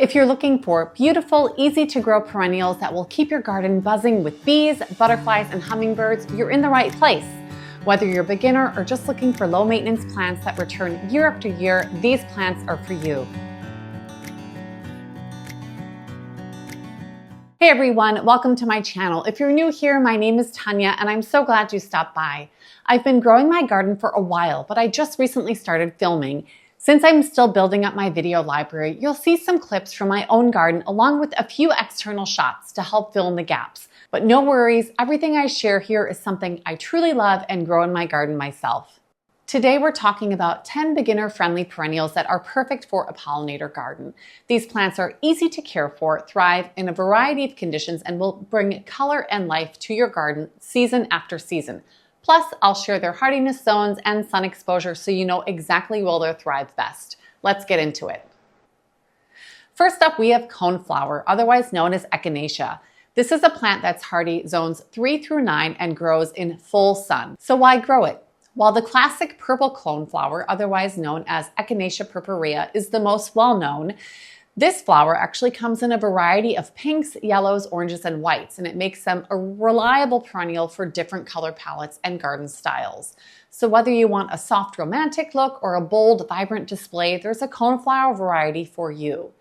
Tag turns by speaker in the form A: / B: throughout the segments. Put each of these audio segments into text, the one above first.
A: If you're looking for beautiful, easy to grow perennials that will keep your garden buzzing with bees, butterflies, and hummingbirds, you're in the right place. Whether you're a beginner or just looking for low maintenance plants that return year after year, these plants are for you. Hey everyone, welcome to my channel. If you're new here, my name is Tanya and I'm so glad you stopped by. I've been growing my garden for a while, but I just recently started filming. Since I'm still building up my video library, you'll see some clips from my own garden along with a few external shots to help fill in the gaps. But no worries, everything I share here is something I truly love and grow in my garden myself. Today we're talking about 10 beginner-friendly perennials that are perfect for a pollinator garden. These plants are easy to care for, thrive in a variety of conditions, and will bring color and life to your garden season after season. Plus, I'll share their hardiness zones and sun exposure so you know exactly where they'll thrive best. Let's get into it. First up, we have coneflower, otherwise known as echinacea. This is a plant that's hardy zones 3 through 9 and grows in full sun. So why grow it? While the classic purple coneflower, otherwise known as Echinacea purpurea, is the most well-known, this flower actually comes in a variety of pinks, yellows, oranges, and whites, and it makes them a reliable perennial for different color palettes and garden styles. So whether you want a soft romantic look or a bold, vibrant display, there's a coneflower variety for you.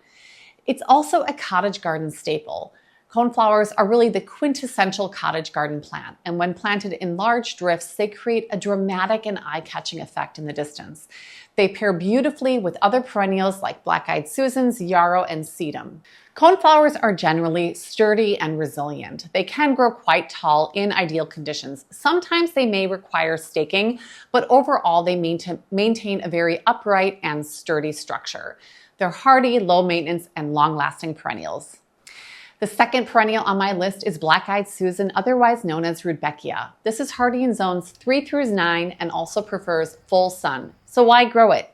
A: It's also a cottage garden staple. Coneflowers are really the quintessential cottage garden plant, and when planted in large drifts, they create a dramatic and eye-catching effect in the distance. They pair beautifully with other perennials like black-eyed Susans, yarrow, and sedum. Coneflowers are generally sturdy and resilient. They can grow quite tall in ideal conditions. Sometimes they may require staking, but overall they maintain a very upright and sturdy structure. They're hardy, low maintenance, and long-lasting perennials. The second perennial on my list is black-eyed Susan, otherwise known as Rudbeckia. This is hardy in zones 3 through 9 and also prefers full sun. So why grow it?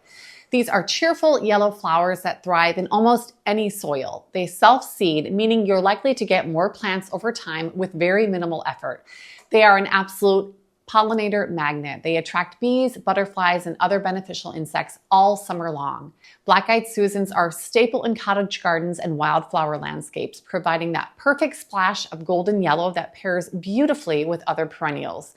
A: These are cheerful yellow flowers that thrive in almost any soil. They self-seed, meaning you're likely to get more plants over time with very minimal effort. They are an absolute pollinator magnet. They attract bees, butterflies, and other beneficial insects all summer long. Black-eyed Susans are staple in cottage gardens and wildflower landscapes, providing that perfect splash of golden yellow that pairs beautifully with other perennials.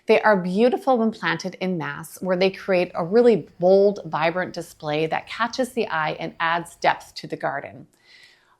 A: They are beautiful when planted in mass, where they create a really bold, vibrant display that catches the eye and adds depth to the garden.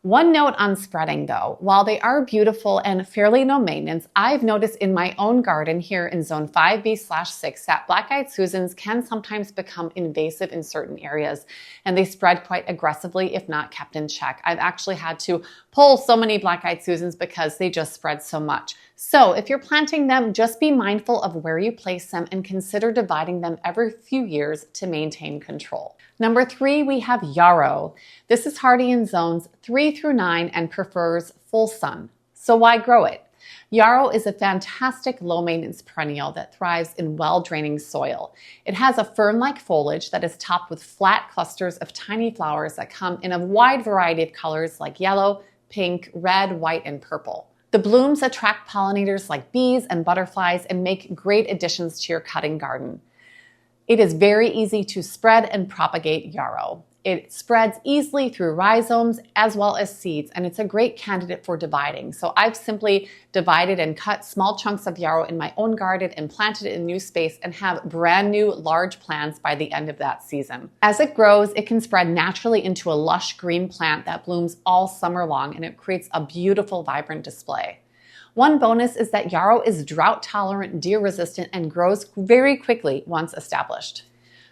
A: One note on spreading though, while they are beautiful and fairly no maintenance, I've noticed in my own garden here in zone 5B/6 that black-eyed Susans can sometimes become invasive in certain areas, and they spread quite aggressively if not kept in check. I've actually had to pull so many black-eyed Susans because they just spread so much. So if you're planting them, just be mindful of where you place them and consider dividing them every few years to maintain control. Number 3, we have yarrow. This is hardy in zones 3 through 9 and prefers full sun. So why grow it? Yarrow is a fantastic low-maintenance perennial that thrives in well-draining soil. It has a fern-like foliage that is topped with flat clusters of tiny flowers that come in a wide variety of colors like yellow, pink, red, white, and purple. The blooms attract pollinators like bees and butterflies and make great additions to your cutting garden. It is very easy to spread and propagate yarrow. It spreads easily through rhizomes as well as seeds, and it's a great candidate for dividing. So I've simply divided and cut small chunks of yarrow in my own garden and planted it in a new space and have brand new large plants by the end of that season. As it grows, it can spread naturally into a lush green plant that blooms all summer long, and it creates a beautiful, vibrant display. One bonus is that yarrow is drought tolerant, deer resistant, and grows very quickly once established.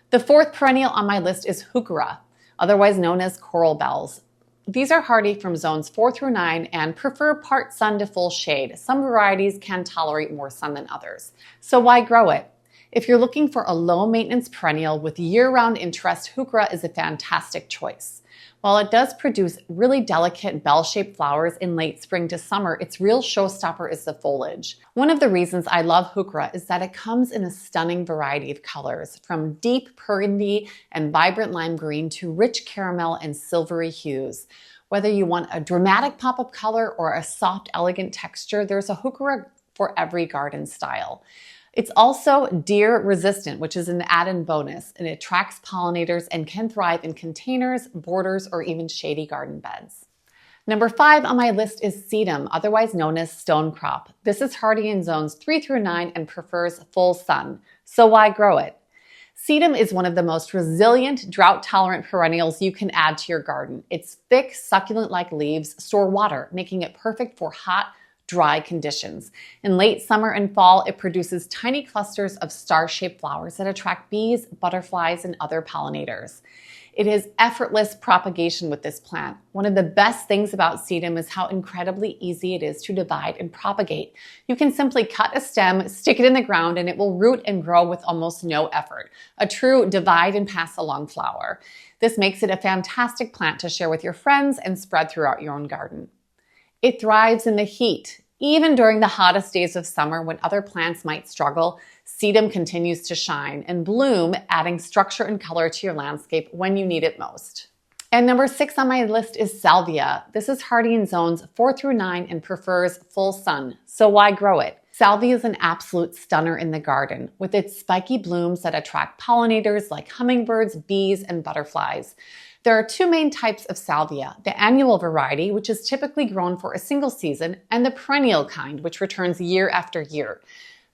A: The fourth perennial on my list is heuchera, otherwise known as coral bells. These are hardy from zones 4 through 9 and prefer part sun to full shade. Some varieties can tolerate more sun than others. So why grow it? If you're looking for a low maintenance perennial with year-round interest, heuchera is a fantastic choice. While it does produce really delicate bell-shaped flowers in late spring to summer, its real showstopper is the foliage. One of the reasons I love heuchera is that it comes in a stunning variety of colors, from deep burgundy and vibrant lime green to rich caramel and silvery hues. Whether you want a dramatic pop of color or a soft, elegant texture, there's a heuchera for every garden style. It's also deer resistant, which is an added bonus, and it attracts pollinators and can thrive in containers, borders, or even shady garden beds. Number 5 on my list is sedum, otherwise known as stonecrop. This is hardy in zones 3 through 9 and prefers full sun. So why grow it? Sedum is one of the most resilient, drought-tolerant perennials you can add to your garden. Its thick, succulent-like leaves store water, making it perfect for hot, dry conditions. In late summer and fall, it produces tiny clusters of star-shaped flowers that attract bees, butterflies, and other pollinators. It is effortless propagation with this plant. One of the best things about sedum is how incredibly easy it is to divide and propagate. You can simply cut a stem, stick it in the ground, and it will root and grow with almost no effort. A true divide and pass along flower. This makes it a fantastic plant to share with your friends and spread throughout your own garden. It thrives in the heat. Even during the hottest days of summer when other plants might struggle, sedum continues to shine and bloom, adding structure and color to your landscape when you need it most. And number 6 on my list is salvia. This is hardy in zones 4 through 9 and prefers full sun. So why grow it? Salvia is an absolute stunner in the garden, with its spiky blooms that attract pollinators like hummingbirds, bees, and butterflies. There are 2 main types of salvia, the annual variety, which is typically grown for a single season, and the perennial kind, which returns year after year.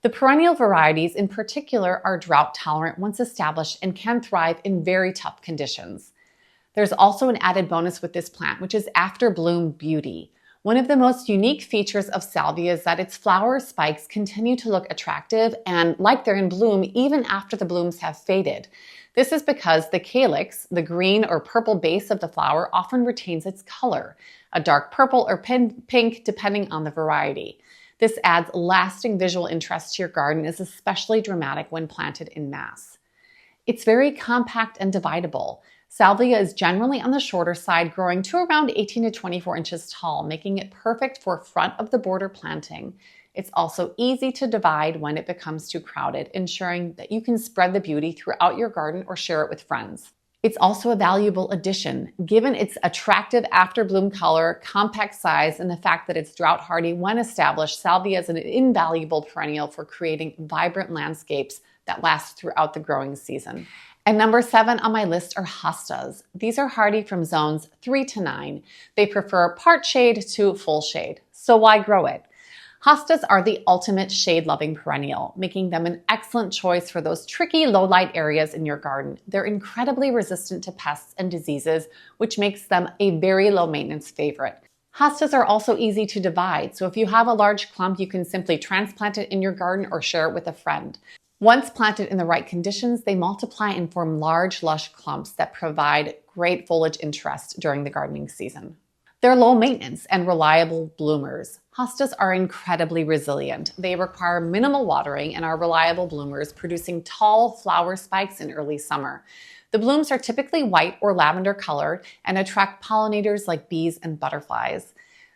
A: The perennial varieties in particular are drought tolerant once established and can thrive in very tough conditions. There's also an added bonus with this plant, which is after bloom beauty. One of the most unique features of salvia is that its flower spikes continue to look attractive and like they're in bloom even after the blooms have faded. This is because the calyx, the green or purple base of the flower, often retains its color, a dark purple or pink depending on the variety. This adds lasting visual interest to your garden and is especially dramatic when planted in mass. It's very compact and dividable. Salvia is generally on the shorter side, growing to around 18 to 24 inches tall, making it perfect for front of the border planting. It's also easy to divide when it becomes too crowded, ensuring that you can spread the beauty throughout your garden or share it with friends. It's also a valuable addition, given its attractive after-bloom color, compact size, and the fact that it's drought hardy when established. Salvia is an invaluable perennial for creating vibrant landscapes that last throughout the growing season. And number 7 on my list are hostas. These are hardy from zones 3 to 9. They prefer part shade to full shade. So why grow it? Hostas are the ultimate shade-loving perennial, making them an excellent choice for those tricky low-light areas in your garden. They're incredibly resistant to pests and diseases, which makes them a very low-maintenance favorite. Hostas are also easy to divide, so if you have a large clump, you can simply transplant it in your garden or share it with a friend. Once planted in the right conditions, they multiply and form large, lush clumps that provide great foliage interest during the gardening season. They're low maintenance and reliable bloomers. Hostas are incredibly resilient. They require minimal watering and are reliable bloomers, producing tall flower spikes in early summer. The blooms are typically white or lavender colored and attract pollinators like bees and butterflies.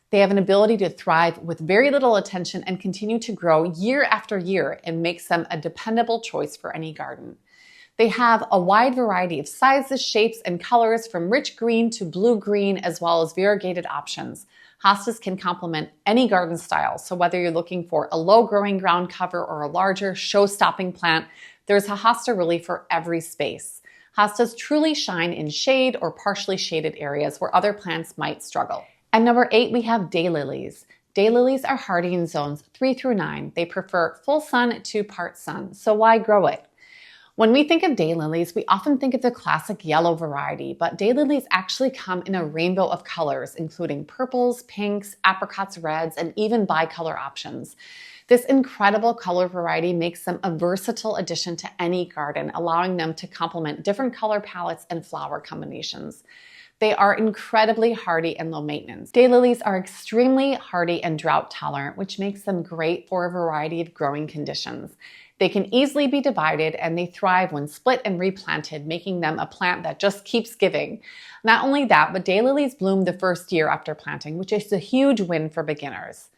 A: They have an ability to thrive with very little attention and continue to grow year after year, and makes them a dependable choice for any garden. They have a wide variety of sizes, shapes, and colors, from rich green to blue-green, as well as variegated options. Hostas can complement any garden style, so whether you're looking for a low-growing ground cover or a larger, show-stopping plant, there's a hosta really for every space. Hostas truly shine in shade or partially shaded areas where other plants might struggle. And number 8, we have daylilies. Daylilies are hardy in zones 3 through 9. They prefer full sun to part sun, so why grow it? When we think of daylilies, we often think of the classic yellow variety, but daylilies actually come in a rainbow of colors, including purples, pinks, apricots, reds, and even bicolor options. This incredible color variety makes them a versatile addition to any garden, allowing them to complement different color palettes and flower combinations. They are incredibly hardy and low maintenance. Daylilies are extremely hardy and drought tolerant, which makes them great for a variety of growing conditions. They can easily be divided, and they thrive when split and replanted, making them a plant that just keeps giving. Not only that, but daylilies bloom the first year after planting, which is a huge win for beginners.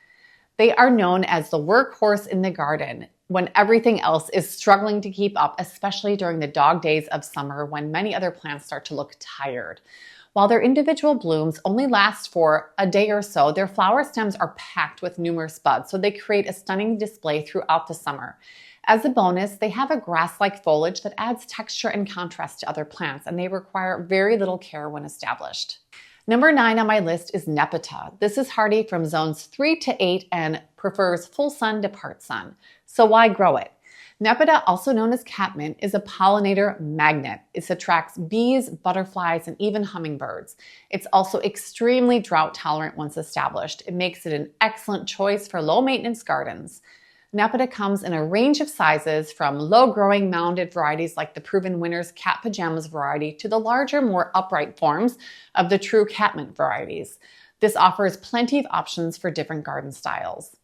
A: They are known as the workhorse in the garden when everything else is struggling to keep up, especially during the dog days of summer when many other plants start to look tired. While their individual blooms only last for a day or so, their flower stems are packed with numerous buds, so they create a stunning display throughout the summer. As a bonus, they have a grass-like foliage that adds texture and contrast to other plants, and they require very little care when established. Number 9 on my list is Nepeta. This is hardy from zones 3 to 8 and prefers full sun to part sun. So why grow it? Nepeta, also known as catmint, is a pollinator magnet. It attracts bees, butterflies, and even hummingbirds. It's also extremely drought tolerant once established. It makes it an excellent choice for low maintenance gardens. Nepeta comes in a range of sizes, from low-growing mounded varieties like the proven winner's cat pajamas variety to the larger, more upright forms of the true catmint varieties. This offers plenty of options for different garden styles.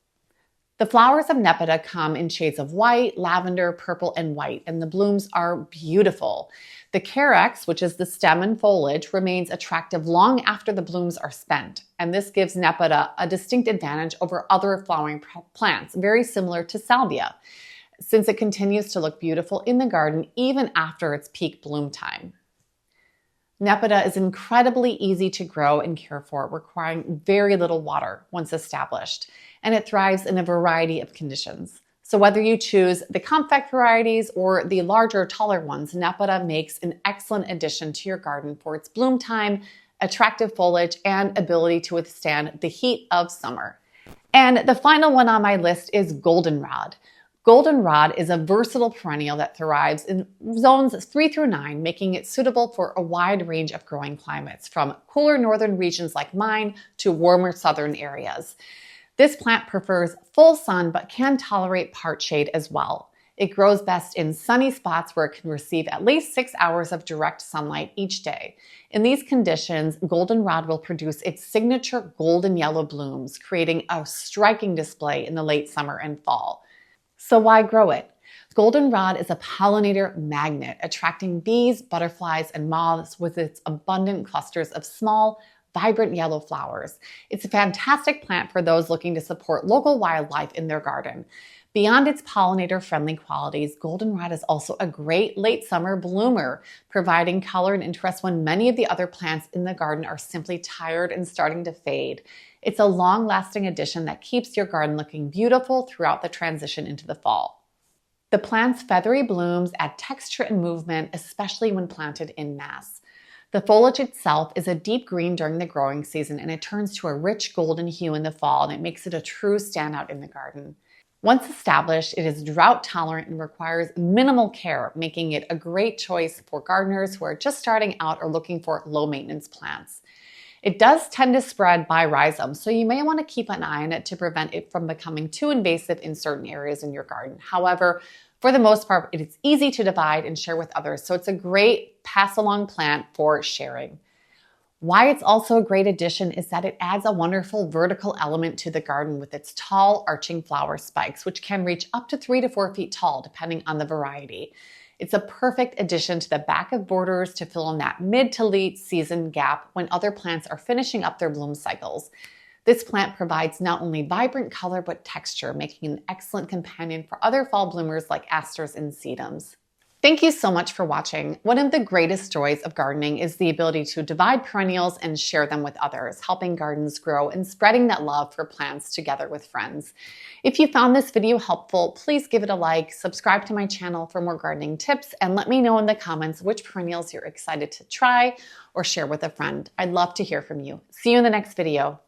A: The flowers of Nepeta come in shades of white, lavender, purple, and white, and the blooms are beautiful. The carex, which is the stem and foliage, remains attractive long after the blooms are spent, and this gives Nepeta a distinct advantage over other flowering plants, very similar to salvia, since it continues to look beautiful in the garden even after its peak bloom time. Nepeta is incredibly easy to grow and care for, requiring very little water once established, and it thrives in a variety of conditions. So whether you choose the compact varieties or the larger, taller ones, Nepeta makes an excellent addition to your garden for its bloom time, attractive foliage, and ability to withstand the heat of summer. And the final one on my list is goldenrod. Goldenrod is a versatile perennial that thrives in zones 3 through 9, making it suitable for a wide range of growing climates, from cooler northern regions like mine to warmer southern areas. This plant prefers full sun but can tolerate part shade as well. It grows best in sunny spots where it can receive at least 6 hours of direct sunlight each day. In these conditions, goldenrod will produce its signature golden yellow blooms, creating a striking display in the late summer and fall. So why grow it? Goldenrod is a pollinator magnet, attracting bees, butterflies, and moths with its abundant clusters of small, vibrant yellow flowers. It's a fantastic plant for those looking to support local wildlife in their garden. Beyond its pollinator-friendly qualities, goldenrod is also a great late summer bloomer, providing color and interest when many of the other plants in the garden are simply tired and starting to fade. It's a long-lasting addition that keeps your garden looking beautiful throughout the transition into the fall. The plant's feathery blooms add texture and movement, especially when planted in mass. The foliage itself is a deep green during the growing season, and it turns to a rich golden hue in the fall, and it makes it a true standout in the garden. Once established, it is drought tolerant and requires minimal care, making it a great choice for gardeners who are just starting out or looking for low maintenance plants. It does tend to spread by rhizomes, so you may want to keep an eye on it to prevent it from becoming too invasive in certain areas in your garden. However, for the most part, it is easy to divide and share with others, so it's a great pass-along plant for sharing. Why it's also a great addition is that it adds a wonderful vertical element to the garden with its tall, arching flower spikes, which can reach up to 3 to 4 feet tall, depending on the variety. It's a perfect addition to the back of borders to fill in that mid to late season gap when other plants are finishing up their bloom cycles. This plant provides not only vibrant color but texture, making an excellent companion for other fall bloomers like asters and sedums. Thank you so much for watching. One of the greatest joys of gardening is the ability to divide perennials and share them with others, helping gardens grow and spreading that love for plants together with friends. If you found this video helpful, please give it a like, subscribe to my channel for more gardening tips, and let me know in the comments which perennials you're excited to try or share with a friend. I'd love to hear from you. See you in the next video.